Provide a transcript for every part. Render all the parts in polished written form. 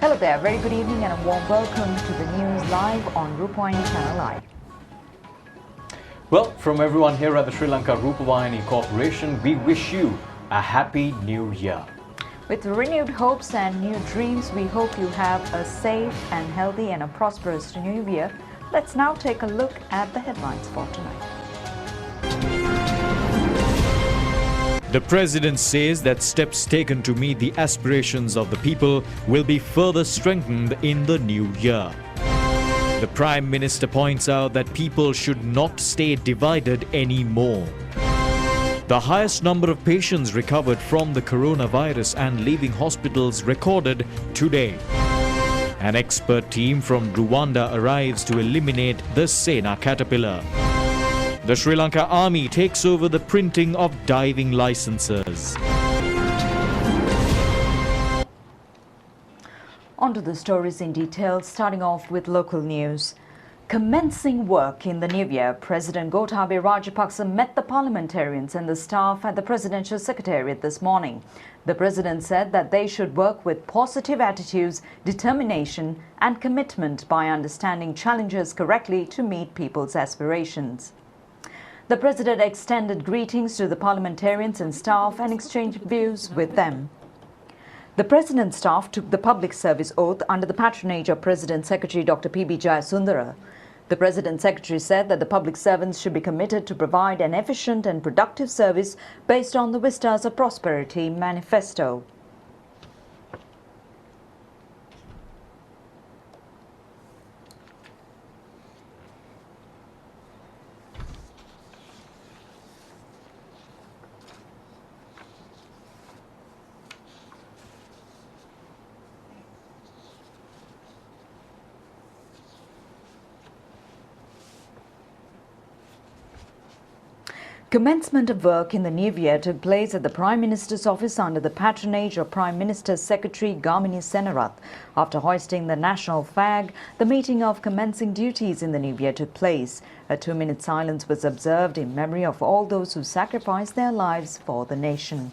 Hello there, very good evening and a warm welcome to the news live on Rupavahini channel live. Well, from everyone here at the Sri Lanka Rupavahini Corporation, we wish you a happy new year. With renewed hopes and new dreams, we hope you have a safe and healthy and a prosperous new year. Let's now take a look at the headlines for tonight. The President says that steps taken to meet the aspirations of the people will be further strengthened in the new year. The Prime Minister points out that people should not stay divided anymore. The highest number of patients recovered from the coronavirus and leaving hospitals recorded today. An expert team from Rwanda arrives to eliminate the Sena caterpillar. The Sri Lanka Army takes over the printing of diving licenses. On to the stories in detail, starting off with local news. Commencing work in the new year, President Gotabaya Rajapaksa met the parliamentarians and the staff at the Presidential Secretariat this morning. The President said that they should work with positive attitudes, determination and commitment by understanding challenges correctly to meet people's aspirations. The President extended greetings to the parliamentarians and staff and exchanged views with them. The President's staff took the public service oath under the patronage of President Secretary Dr. P.B. Jayasundara. The President Secretary said that the public servants should be committed to provide an efficient and productive service based on the Vistas of Prosperity manifesto. Commencement of work in the new year took place at the Prime Minister's office under the patronage of Prime Minister's Secretary Gamini Senarath. After hoisting the national flag, the meeting of commencing duties in the new year took place. A 2-minute silence was observed in memory of all those who sacrificed their lives for the nation.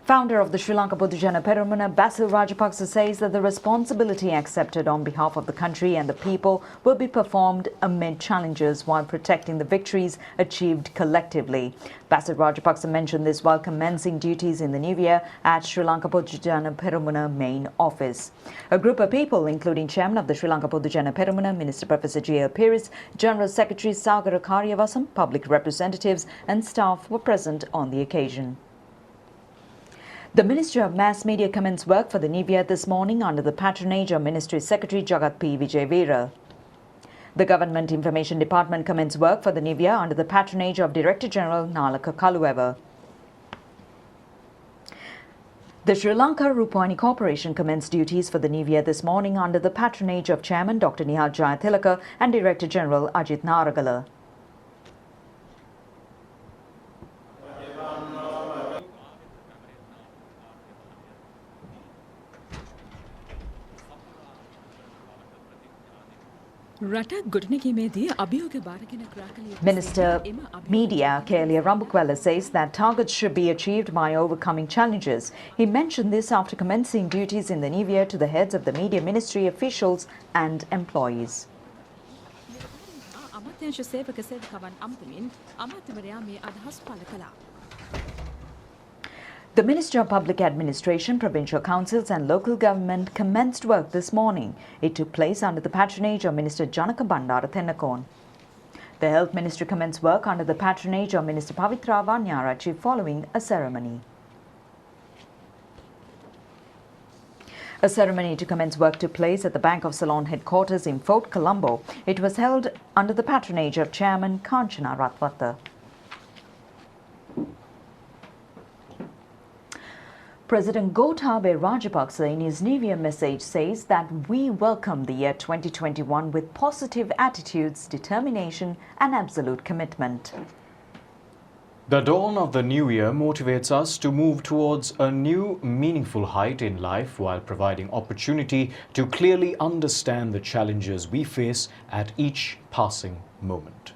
Founder of the Sri Lanka Podujana Peramuna, Basil Rajapaksa says that the responsibility accepted on behalf of the country and the people will be performed amid challenges while protecting the victories achieved collectively. Basil Rajapaksa mentioned this while commencing duties in the new year at Sri Lanka Podujana Peramuna main office. A group of people, including Chairman of the Sri Lanka Podujana Peramuna, Minister Professor J.L. Peiris, General Secretary Sagara Karyavasam, public representatives and staff were present on the occasion. The Ministry of Mass Media commenced work for the new year this morning under the patronage of Ministry Secretary Jagat P. Vijayveera. The Government Information Department commenced work for the new year under the patronage of Director General Nalaka Kaluwewa. The Sri Lanka Rupavahini Corporation commenced duties for the new year this morning under the patronage of Chairman Dr. Nihal Jayathilaka and Director General Ajit Naragala. Minister Media Kelia Rambukwala says that targets should be achieved by overcoming challenges. He mentioned this after commencing duties in the new year to the heads of the media ministry officials and employees. The Ministry of Public Administration, Provincial Councils and Local Government commenced work this morning. It took place under the patronage of Minister Janaka Bandara Thennakoon. The Health Ministry commenced work under the patronage of Minister Pavitra Vanyarachi following a ceremony. A ceremony to commence work took place at the Bank of Ceylon headquarters in Fort Colombo. It was held under the patronage of Chairman Kanchana Ratwatta. President Gotabaya Rajapaksa in his New Year message says that we welcome the year 2021 with positive attitudes, determination and absolute commitment. The dawn of the new year motivates us to move towards a new, meaningful height in life while providing opportunity to clearly understand the challenges we face at each passing moment.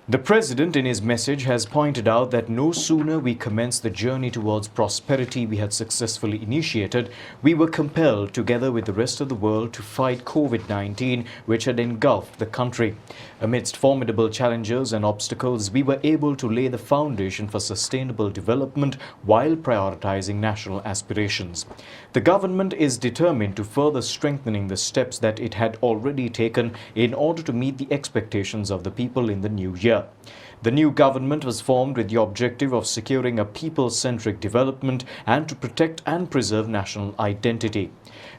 The President in his message has pointed out that no sooner we commenced the journey towards prosperity we had successfully initiated, we were compelled, together with the rest of the world, to fight COVID-19, which had engulfed the country. Amidst formidable challenges and obstacles, we were able to lay the foundation for sustainable development while prioritizing national aspirations. The government is determined to further strengthening the steps that it had already taken in order to meet the expectations of the people in the new year. The new government was formed with the objective of securing a people-centric development and to protect and preserve national identity.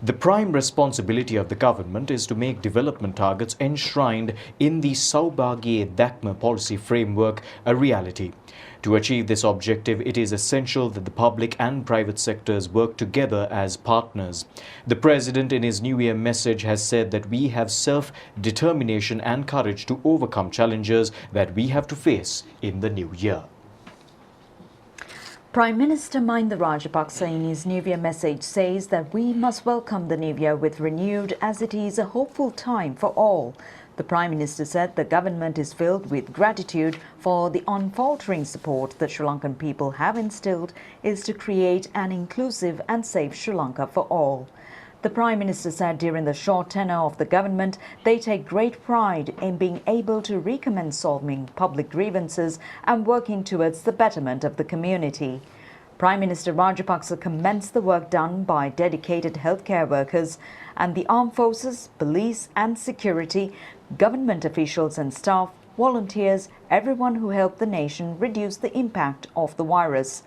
The prime responsibility of the government is to make development targets enshrined in the Saubhagye Dakma policy framework a reality. To achieve this objective, it is essential that the public and private sectors work together as partners. The President in his New Year message has said that we have self-determination and courage to overcome challenges that we have to face in the new year. Prime Minister Mahinda Rajapaksa in his New Year message says that we must welcome the New Year with renewed, as it is a hopeful time for all. The Prime Minister said the government is filled with gratitude for the unfaltering support the Sri Lankan people have instilled is to create an inclusive and safe Sri Lanka for all. The Prime Minister said during the short tenure of the government, they take great pride in being able to recommence solving public grievances and working towards the betterment of the community. Prime Minister Rajapaksa commends the work done by dedicated healthcare workers and the armed forces, police and security, government officials and staff, volunteers, everyone who helped the nation reduce the impact of the virus.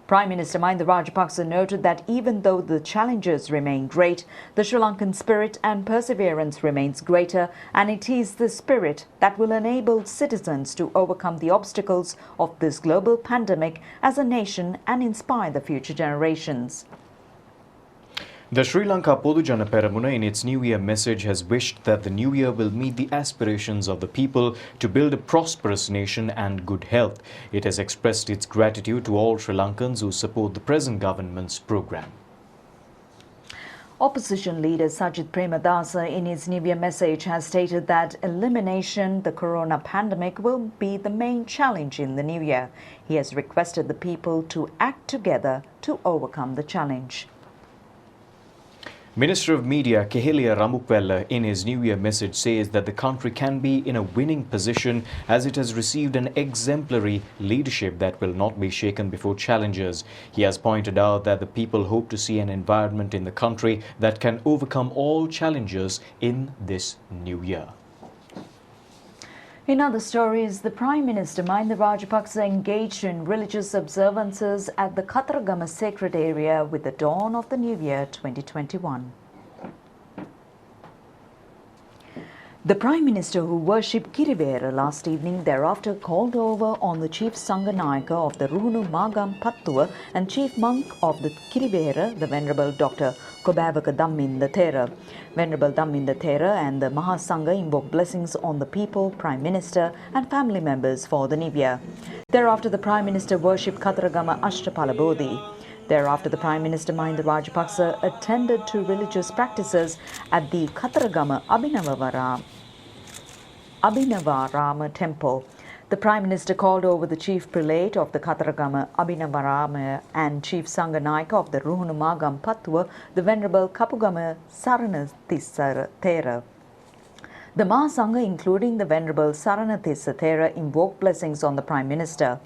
Prime Minister Mahinda Rajapaksa noted that even though the challenges remain great, the Sri Lankan spirit and perseverance remains greater, and it is the spirit that will enable citizens to overcome the obstacles of this global pandemic as a nation and inspire the future generations. The Sri Lanka Podujana Peramuna in its New Year message has wished that the new year will meet the aspirations of the people to build a prosperous nation and good health. It has expressed its gratitude to all Sri Lankans who support the present government's program. Opposition leader Sajid Premadasa in his New Year message has stated that elimination the corona pandemic will be the main challenge in the new year. He has requested the people to act together to overcome the challenge. Minister of Media Kehelia Ramukwella in his New Year message says that the country can be in a winning position as it has received an exemplary leadership that will not be shaken before challenges. He has pointed out that the people hope to see an environment in the country that can overcome all challenges in this new year. In other stories, the Prime Minister Mahinda Rajapaksa engaged in religious observances at the Katharagama sacred area with the dawn of the new year 2021. The Prime Minister, who worshipped Kirivera last evening, thereafter called over on the Chief Sanganayaka of the Ruhunu Magam Pattuwa and Chief Monk of the Kirivera, the Venerable Dr. Kobavaka Damminda Thera. Venerable Damminda Thera and the Mahasangha invoked blessings on the people, Prime Minister and family members for the New Year. Thereafter, the Prime Minister worshipped Katharagama Ashtapala Bodhi. Thereafter, the Prime Minister Mahinda Rajapaksa attended to religious practices at the Katharagama Abhinavarama temple. The Prime Minister called over the Chief Prelate of the Katharagama Abhinavarama and Chief Sanganayaka of the Ruhunu Magam Pattuwa, the Venerable Kapugama Saranathissa Thera. The Mahasangha, including the Venerable Saranathissa Thera, invoked blessings on the Prime Minister.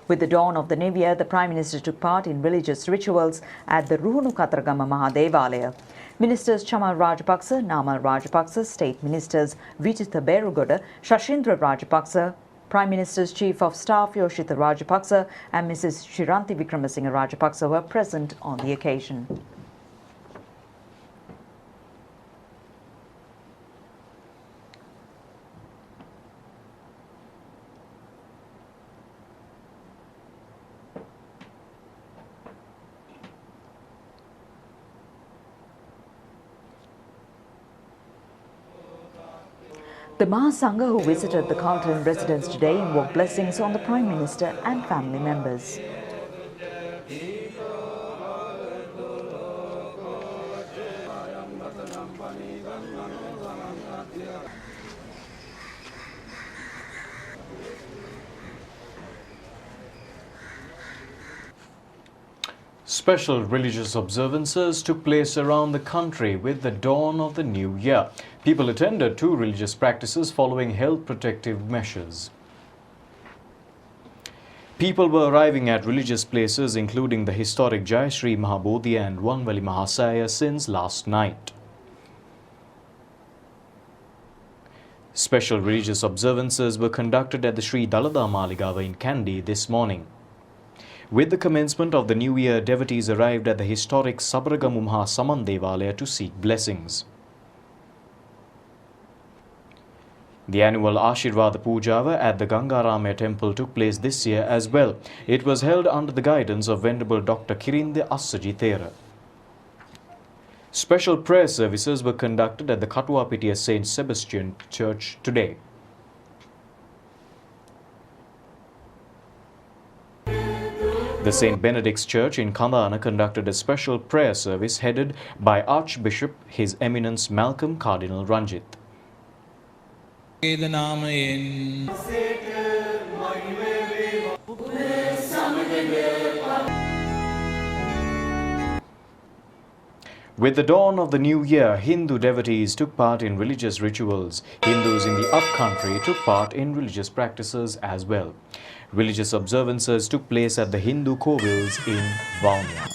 With the dawn of the new year, the Prime Minister took part in religious rituals at the Ruhunu Katharagama Mahadevalaya. Ministers Chamal Rajapaksa, Namal Rajapaksa, State Ministers Vijitha Berugoda, Shashindra Rajapaksa, Prime Minister's Chief of Staff Yoshitha Rajapaksa and Mrs. Shiranti Wickramasinghe Rajapaksa were present on the occasion. The Mahasangha, who visited the Carlton residence today, invoked blessings on the Prime Minister and family members. Special religious observances took place around the country with the dawn of the new year. People attended to religious practices following health protective measures. People were arriving at religious places including the historic Jayashree Mahabodhi and Vanvali Mahasaya since last night. Special religious observances were conducted at the Sri Dalada Maligava in Kandy this morning. With the commencement of the new year, devotees arrived at the historic Sabaragamu Maha Saman Devalaya to seek blessings. The annual Ashirvada Pujava at the Gangaramaya temple took place this year as well. It was held under the guidance of Venerable Dr. Kirinde Assaji Thera. Special prayer services were conducted at the Katuapitiya St. Sebastian Church today. The St. Benedict's Church in Kandana conducted a special prayer service headed by Archbishop His Eminence Malcolm Cardinal Ranjit. With the dawn of the new year, Hindu devotees took part in religious rituals. Hindus in the upcountry took part in religious practices as well. Religious observances took place at the Hindu Kovils in Vaunia.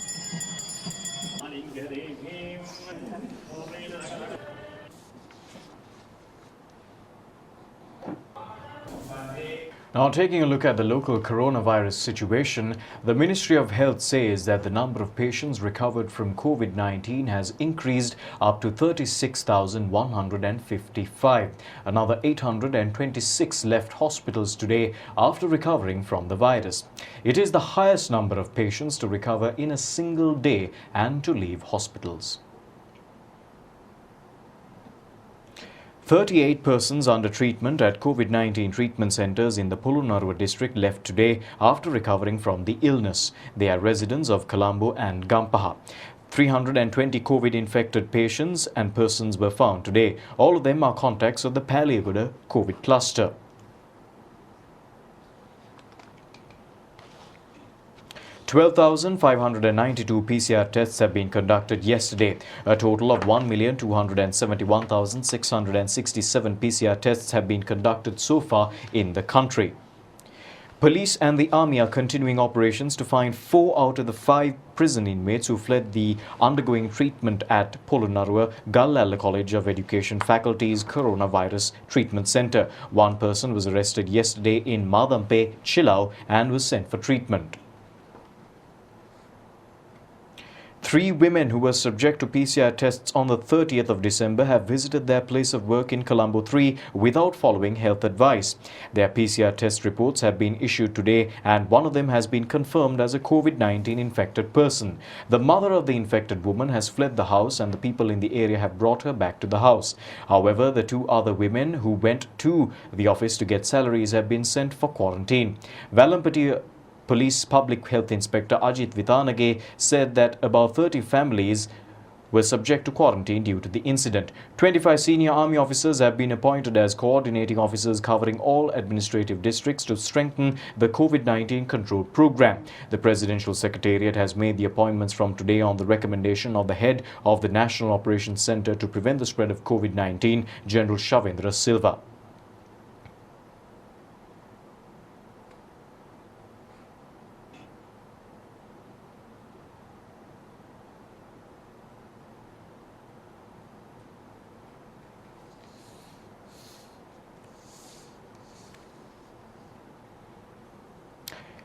Now, taking a look at the local coronavirus situation, the Ministry of Health says that the number of patients recovered from COVID-19 has increased up to 36,155. Another 826 left hospitals today after recovering from the virus. It is the highest number of patients to recover in a single day and to leave hospitals. 38 persons under treatment at COVID-19 treatment centres in the Polonnaruwa district left today after recovering from the illness. They are residents of Colombo and Gampaha. 320 COVID-infected patients and persons were found today. All of them are contacts of the Paliagoda COVID cluster. (12,592) PCR tests have been conducted yesterday. A total of 1,271,667 PCR tests have been conducted so far in the country. Police and the army are continuing operations to find 4 out of the 5 prison inmates who fled the undergoing treatment at Polonnaruwa Gallala College of Education faculty's coronavirus treatment centre. One person was arrested yesterday in Madampe, Chilau, and was sent for treatment. 3 women who were subject to PCR tests on the 30th of December have visited their place of work in Colombo 3 without following health advice. Their PCR test reports have been issued today and one of them has been confirmed as a COVID-19 infected person. The mother of the infected woman has fled the house and the people in the area have brought her back to the house. However, the 2 other women who went to the office to get salaries have been sent for quarantine. Valampati Police Public Health Inspector Ajit Vitanage said that about 30 families were subject to quarantine due to the incident. 25 senior army officers have been appointed as coordinating officers covering all administrative districts to strengthen the COVID-19 control program. The Presidential Secretariat has made the appointments from today on the recommendation of the head of the National Operations Centre to prevent the spread of COVID-19, General Shavendra Silva.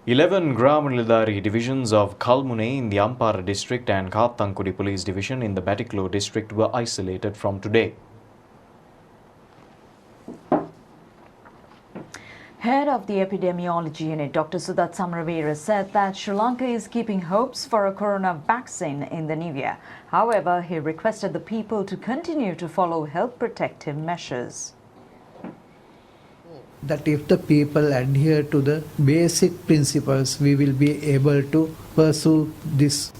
Eleven Gramanilidari divisions of Kalmune in the Ampara district and Kathankudi police division in the Batiklo district were isolated from today. Head of the Epidemiology Unit, Dr. Sudat Samravira, said that Sri Lanka is keeping hopes for a corona vaccine in the new year. However, he requested the people to continue to follow health protective measures. That if the people adhere to the basic principles, we will be able to pursue this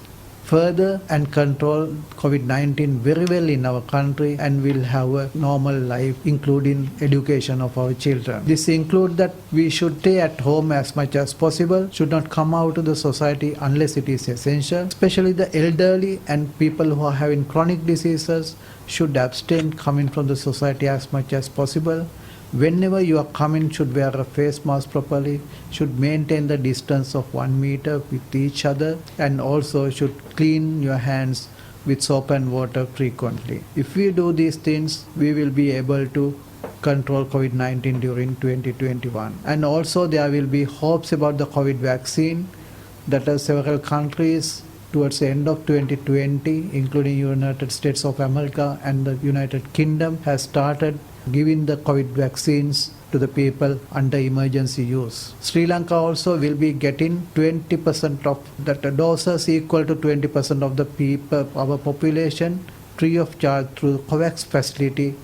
further and control COVID-19 very well in our country, and will have a normal life, including education of our children. This includes that we should stay at home as much as possible, should not come out to the society unless it is essential. Especially the elderly and people who are having chronic diseases should abstain coming from the society as much as possible. Whenever you are coming, should wear a face mask properly, should maintain the distance of 1 meter with each other, and also should clean your hands with soap and water frequently. If we do these things, we will be able to control COVID-19 during 2021. And also there will be hopes about the COVID vaccine that several countries towards the end of 2020, including United States of America and the United Kingdom, has started giving the COVID vaccines to the people under emergency use. Sri Lanka also will be getting 20% of that doses, equal to 20% of the people, our population, free of charge through the COVAX facility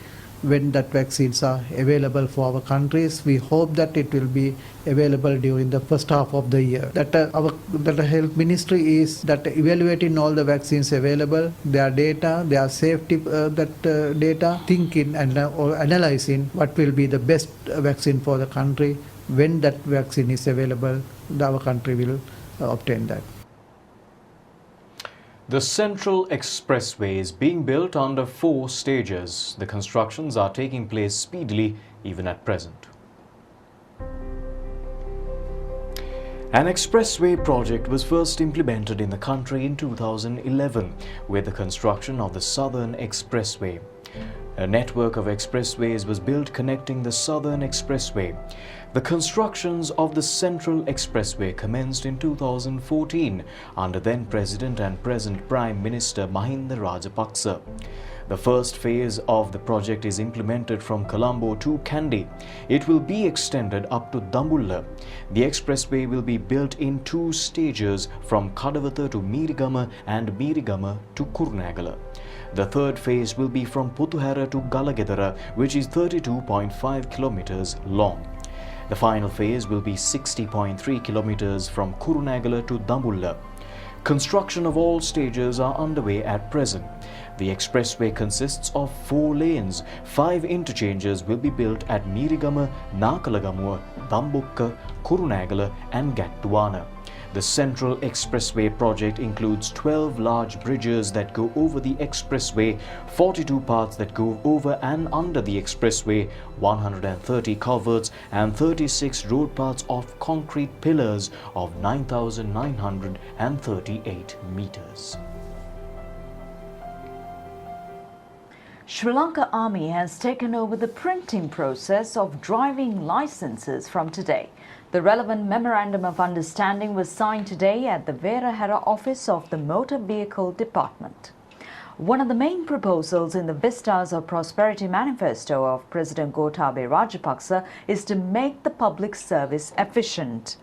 when that vaccines are available for our countries. We hope that it will be available during the first half of the year. That the health ministry is that evaluating all the vaccines available, their data, their safety, data, thinking and or analyzing what will be the best vaccine for the country. When that vaccine is available, our country will obtain that. The Central Expressway is being built under 4 stages. The constructions are taking place speedily even at present. An expressway project was first implemented in the country in 2011 with the construction of the Southern Expressway. A network of expressways was built connecting the Southern Expressway. The constructions of the Central Expressway commenced in 2014 under then President and present Prime Minister Mahinda Rajapaksa. The first phase of the project is implemented from Colombo to Kandy. It will be extended up to Dambulla. The expressway will be built in 2 stages from Kadawatha to Meerigama and Meerigama to Kurunegala. The third phase will be from Putuhara to Galagedara, which is 32.5 kilometers long. The final phase will be 60.3 kilometers from Kurunegala to Dambulla. Construction of all stages are underway at present. The expressway consists of 4 lanes. 5 interchanges will be built at Meerigama, Nakalagamuwa, Dambukka, Kurunegala and Gattuwana. The Central Expressway project includes 12 large bridges that go over the expressway, 42 paths that go over and under the expressway, 130 culverts and 36 road paths of concrete pillars of 9,938 meters. Sri Lanka Army has taken over the printing process of driving licenses from today. The relevant Memorandum of Understanding was signed today at the Verahera office of the Motor Vehicle Department. One of the main proposals in the Vistas of Prosperity Manifesto of President Gotabaya Rajapaksa is to make the public service efficient.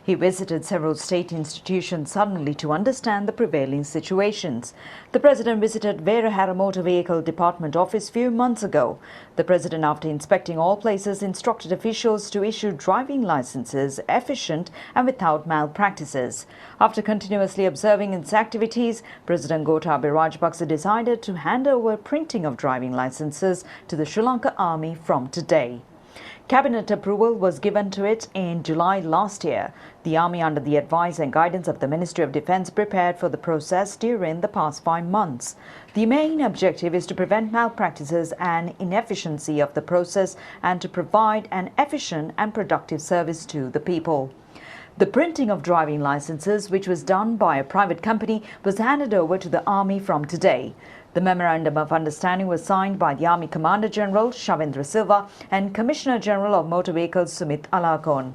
He visited several state institutions suddenly to understand the prevailing situations. The President visited Verahera Motor Vehicle Department office few months ago. The President, after inspecting all places, instructed officials to issue driving licenses efficient and without malpractices. After continuously observing its activities, President Gotabaya Rajapaksa decided to hand over printing of driving licenses to the Sri Lanka Army from today. Cabinet approval was given to it in July last year. The Army, under the advice and guidance of the Ministry of Defence, prepared for the process during the past 5 months. The main objective is to prevent malpractices and inefficiency of the process and to provide an efficient and productive service to the people. The printing of driving licenses, which was done by a private company, was handed over to the Army from today. The Memorandum of Understanding was signed by the Army Commander General Shavendra Silva and Commissioner General of Motor Vehicles Sumit Alakon.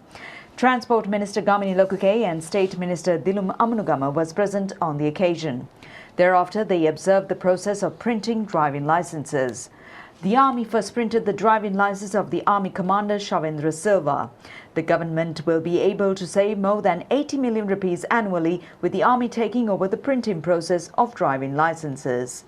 Transport Minister Gamini Lokuke and State Minister Dilum Amanugama was present on the occasion. Thereafter, they observed the process of printing driving licenses. The Army first printed the driving license of the Army Commander Shavendra Silva. The government will be able to save more than 80 million rupees annually with the Army taking over the printing process of driving licenses.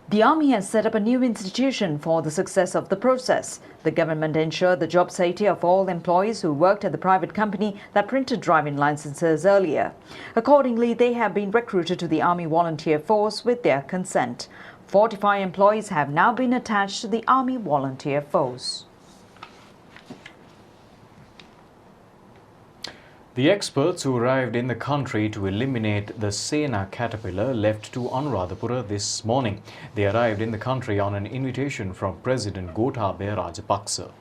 The Army has set up a new institution for the success of the process. The government ensured the job safety of all employees who worked at the private company that printed driving licenses earlier. Accordingly, they have been recruited to the Army Volunteer Force with their consent. 45 employees have now been attached to the Army Volunteer Force. The experts who arrived in the country to eliminate the Sena caterpillar left to Anuradhapura this morning. They arrived in the country on an invitation from President Gotabaya Rajapaksa.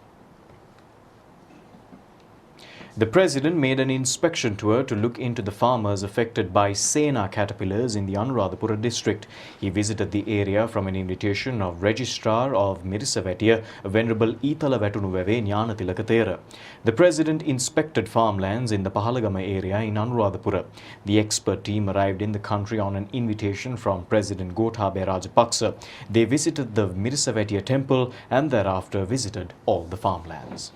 The president made an inspection tour to look into the farmers affected by Sena caterpillars in the Anuradhapura district. He visited the area from an invitation of Registrar of Mirisavetiya, Venerable Itala Vetunuweve Gnanatilaka Thera. The president inspected farmlands in the Pahalagama area in Anuradhapura. The expert team arrived in the country on an invitation from President Gotabaya Rajapaksa. They visited the Mirisavetiya temple and thereafter visited all the farmlands.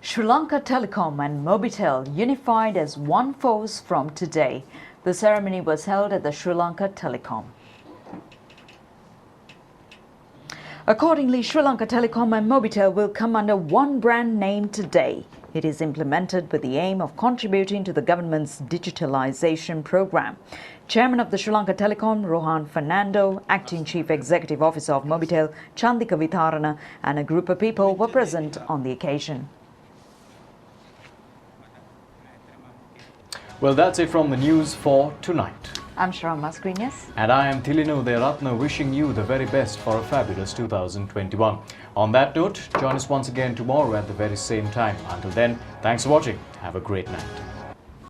Sri Lanka Telecom and Mobitel unified as one force from today. The ceremony was held at the Sri Lanka Telecom. Accordingly, Sri Lanka Telecom and Mobitel will come under one brand name today. It is implemented with the aim of contributing to the government's digitalization program. Chairman of the Sri Lanka Telecom, Rohan Fernando, Acting Chief Executive Officer of Mobitel, Chandika Vitharana, and a group of people were present on the occasion. Well, that's it from the news for tonight. I'm Shram Mascrinias. And I am Tilinu Deratna, wishing you the very best for a fabulous 2021. On that note, join us once again tomorrow at the very same time. Until then, thanks for watching. Have a great night.